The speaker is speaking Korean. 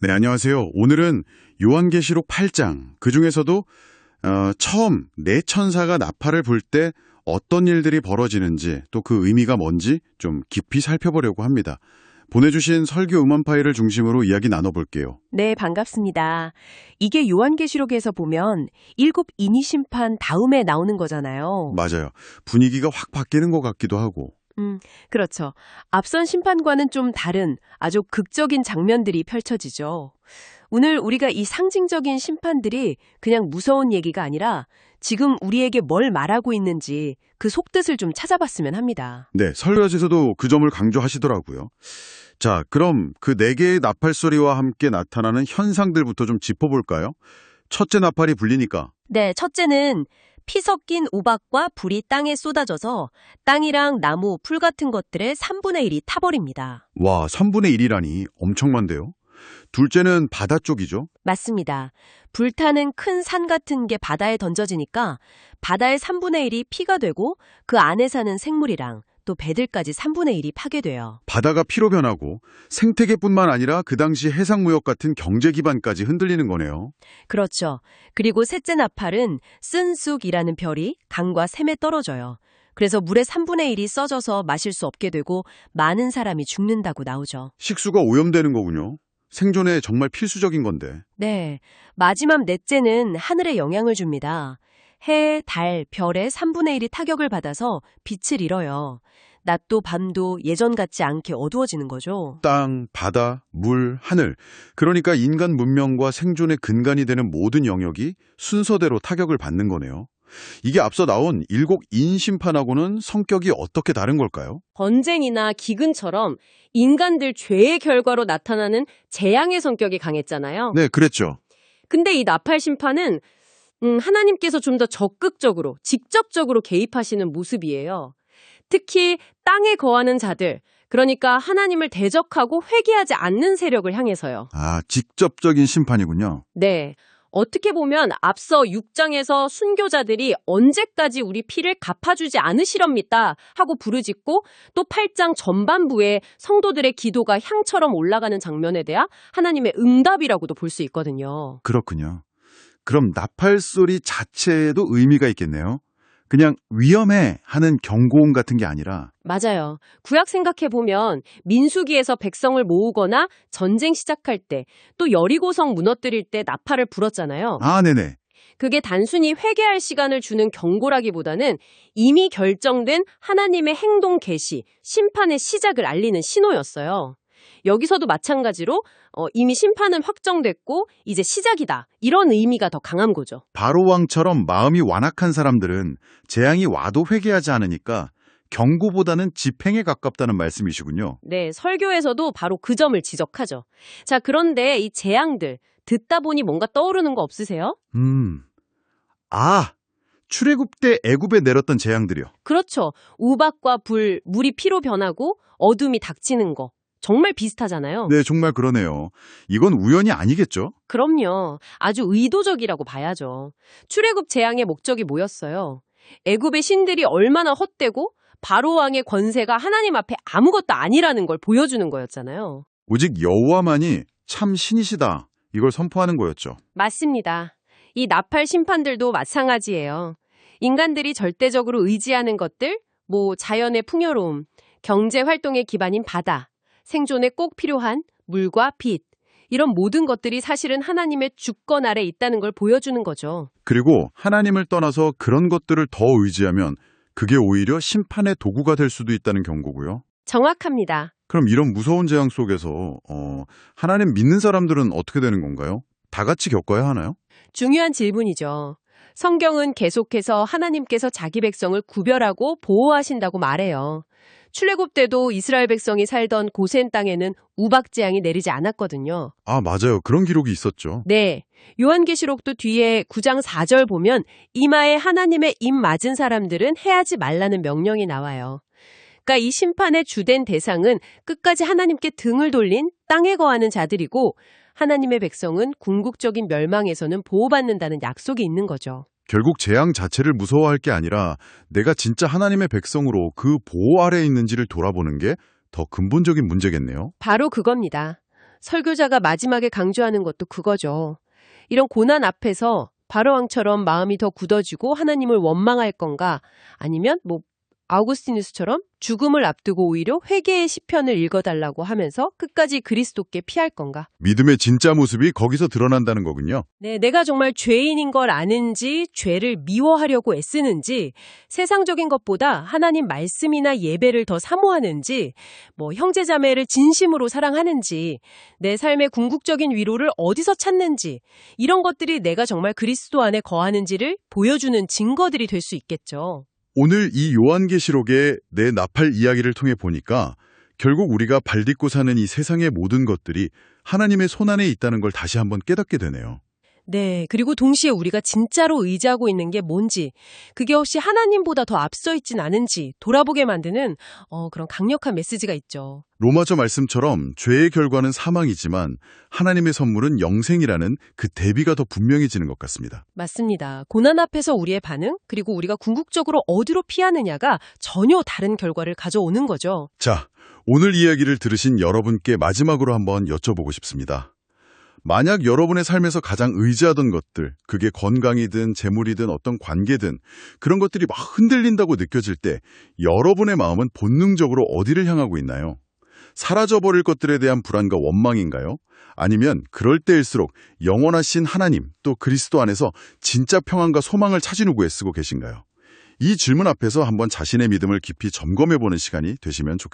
네, 안녕하세요. 오늘은 요한계시록 8장, 그중에서도 처음 네 천사가 나팔을 불 때 어떤 일들이 벌어지는지 또 그 의미가 뭔지 좀 깊이 살펴보려고 합니다. 보내주신 설교 음원 파일을 중심으로 이야기 나눠볼게요. 네, 반갑습니다. 이게 요한계시록에서 보면 일곱 인이 심판 다음에 나오는 거잖아요. 맞아요. 분위기가 확 바뀌는 것 같기도 하고. 그렇죠. 앞선 심판과는 좀 다른 아주 극적인 장면들이 펼쳐지죠. 오늘 우리가 이 상징적인 심판들이 그냥 무서운 얘기가 아니라 지금 우리에게 뭘 말하고 있는지 그 속뜻을 좀 찾아봤으면 합니다. 네, 설교지에서도 그 점을 강조하시더라고요. 자, 그럼 그 네 개의 나팔 소리와 함께 나타나는 현상들부터 좀 짚어볼까요? 첫째 나팔이 불리니까. 네, 첫째는 피 섞인 우박과 불이 땅에 쏟아져서 땅이랑 나무, 풀 같은 것들의 3분의 1이 타버립니다. 와, 3분의 1이라니 엄청 많대요. 둘째는 바다 쪽이죠. 맞습니다. 불타는 큰 산 같은 게 바다에 던져지니까 바다의 3분의 1이 피가 되고 그 안에 사는 생물이랑 또 배들까지 3분의 1이 파괴돼요. 바다가 피로 변하고 생태계뿐만 아니라 그 당시 해상무역 같은 경제 기반까지 흔들리는 거네요. 그렇죠. 그리고 셋째 나팔은 쓴쑥이라는 별이 강과 샘에 떨어져요. 그래서 물의 3분의 1이 써져서 마실 수 없게 되고 많은 사람이 죽는다고 나오죠. 식수가 오염되는 거군요. 생존에 정말 필수적인 건데. 네, 마지막 넷째는 하늘에 영향을 줍니다. 해, 달, 별의 3분의 1이 타격을 받아서 빛을 잃어요. 낮도 밤도 예전 같지 않게 어두워지는 거죠. 땅, 바다, 물, 하늘. 그러니까 인간 문명과 생존의 근간이 되는 모든 영역이 순서대로 타격을 받는 거네요. 이게 앞서 나온 일곱 인심판하고는 성격이 어떻게 다른 걸까요? 전쟁이나 기근처럼 인간들 죄의 결과로 나타나는 재앙의 성격이 강했잖아요. 네, 그랬죠. 근데 이 나팔 심판은 하나님께서 좀 더 적극적으로, 직접적으로 개입하시는 모습이에요. 특히 땅에 거하는 자들, 그러니까 하나님을 대적하고 회개하지 않는 세력을 향해서요. 아, 직접적인 심판이군요. 네. 어떻게 보면 앞서 6장에서 순교자들이 언제까지 우리 피를 갚아주지 않으시렵니까 하고 부르짖고 또 8장 전반부에 성도들의 기도가 향처럼 올라가는 장면에 대한 하나님의 응답이라고도 볼 수 있거든요. 그렇군요. 그럼 나팔 소리 자체에도 의미가 있겠네요. 그냥 위험해 하는 경고음 같은 게 아니라. 맞아요. 구약 생각해보면 민수기에서 백성을 모으거나 전쟁 시작할 때 또 여리고성 무너뜨릴 때 나팔을 불었잖아요. 아, 네네. 그게 단순히 회개할 시간을 주는 경고라기보다는 이미 결정된 하나님의 행동 개시, 심판의 시작을 알리는 신호였어요. 여기서도 마찬가지로 이미 심판은 확정됐고 이제 시작이다. 이런 의미가 더 강한 거죠. 바로 왕처럼 마음이 완악한 사람들은 재앙이 와도 회개하지 않으니까 경고보다는 집행에 가깝다는 말씀이시군요. 네, 설교에서도 바로 그 점을 지적하죠. 자, 그런데 이 재앙들 듣다 보니 뭔가 떠오르는 거 없으세요? 아, 출애굽 때 애굽에 내렸던 재앙들이요. 그렇죠. 우박과 불, 물이 피로 변하고 어둠이 닥치는 거. 정말 비슷하잖아요. 네, 정말 그러네요. 이건 우연이 아니겠죠? 그럼요. 아주 의도적이라고 봐야죠. 출애굽 재앙의 목적이 뭐였어요? 애굽의 신들이 얼마나 헛되고 바로 왕의 권세가 하나님 앞에 아무것도 아니라는 걸 보여주는 거였잖아요. 오직 여호와만이 참 신이시다. 이걸 선포하는 거였죠. 맞습니다. 이 나팔 심판들도 마찬가지예요. 인간들이 절대적으로 의지하는 것들, 자연의 풍요로움, 경제 활동의 기반인 바다, 생존에 꼭 필요한 물과 빛, 이런 모든 것들이 사실은 하나님의 주권 아래 있다는 걸 보여주는 거죠. 그리고 하나님을 떠나서 그런 것들을 더 의지하면 그게 오히려 심판의 도구가 될 수도 있다는 경고고요. 정확합니다. 그럼 이런 무서운 재앙 속에서 하나님 믿는 사람들은 어떻게 되는 건가요? 다 같이 겪어야 하나요? 중요한 질문이죠. 성경은 계속해서 하나님께서 자기 백성을 구별하고 보호하신다고 말해요. 출애굽 때도 이스라엘 백성이 살던 고센 땅에는 우박 재앙이 내리지 않았거든요. 아, 맞아요. 그런 기록이 있었죠. 네. 요한계시록도 뒤에 9장 4절 보면 이마에 하나님의 입 맞은 사람들은 해하지 말라는 명령이 나와요. 그러니까 이 심판의 주된 대상은 끝까지 하나님께 등을 돌린 땅에 거하는 자들이고 하나님의 백성은 궁극적인 멸망에서는 보호받는다는 약속이 있는 거죠. 결국 재앙 자체를 무서워할 게 아니라 내가 진짜 하나님의 백성으로 그 보호 아래에 있는지를 돌아보는 게 더 근본적인 문제겠네요. 바로 그겁니다. 설교자가 마지막에 강조하는 것도 그거죠. 이런 고난 앞에서 바로왕처럼 마음이 더 굳어지고 하나님을 원망할 건가, 아니면 아우구스티누스처럼 죽음을 앞두고 오히려 회개의 시편을 읽어달라고 하면서 끝까지 그리스도께 피할 건가. 믿음의 진짜 모습이 거기서 드러난다는 거군요. 네, 내가 정말 죄인인 걸 아는지, 죄를 미워하려고 애쓰는지, 세상적인 것보다 하나님 말씀이나 예배를 더 사모하는지, 형제자매를 진심으로 사랑하는지, 내 삶의 궁극적인 위로를 어디서 찾는지, 이런 것들이 내가 정말 그리스도 안에 거하는지를 보여주는 증거들이 될 수 있겠죠. 오늘 이 요한계시록의 내 나팔 이야기를 통해 보니까 결국 우리가 발딛고 사는 이 세상의 모든 것들이 하나님의 손안에 있다는 걸 다시 한번 깨닫게 되네요. 네, 그리고 동시에 우리가 진짜로 의지하고 있는 게 뭔지, 그게 혹시 하나님보다 더 앞서 있진 않은지 돌아보게 만드는 그런 강력한 메시지가 있죠. 로마서 말씀처럼 죄의 결과는 사망이지만 하나님의 선물은 영생이라는 그 대비가 더 분명해지는 것 같습니다. 맞습니다. 고난 앞에서 우리의 반응, 그리고 우리가 궁극적으로 어디로 피하느냐가 전혀 다른 결과를 가져오는 거죠. 자, 오늘 이야기를 들으신 여러분께 마지막으로 한번 여쭤보고 싶습니다. 만약 여러분의 삶에서 가장 의지하던 것들, 그게 건강이든 재물이든 어떤 관계든 그런 것들이 막 흔들린다고 느껴질 때 여러분의 마음은 본능적으로 어디를 향하고 있나요? 사라져버릴 것들에 대한 불안과 원망인가요? 아니면 그럴 때일수록 영원하신 하나님 또 그리스도 안에서 진짜 평안과 소망을 찾으려고 애쓰고 계신가요? 이 질문 앞에서 한번 자신의 믿음을 깊이 점검해보는 시간이 되시면 좋겠습니다.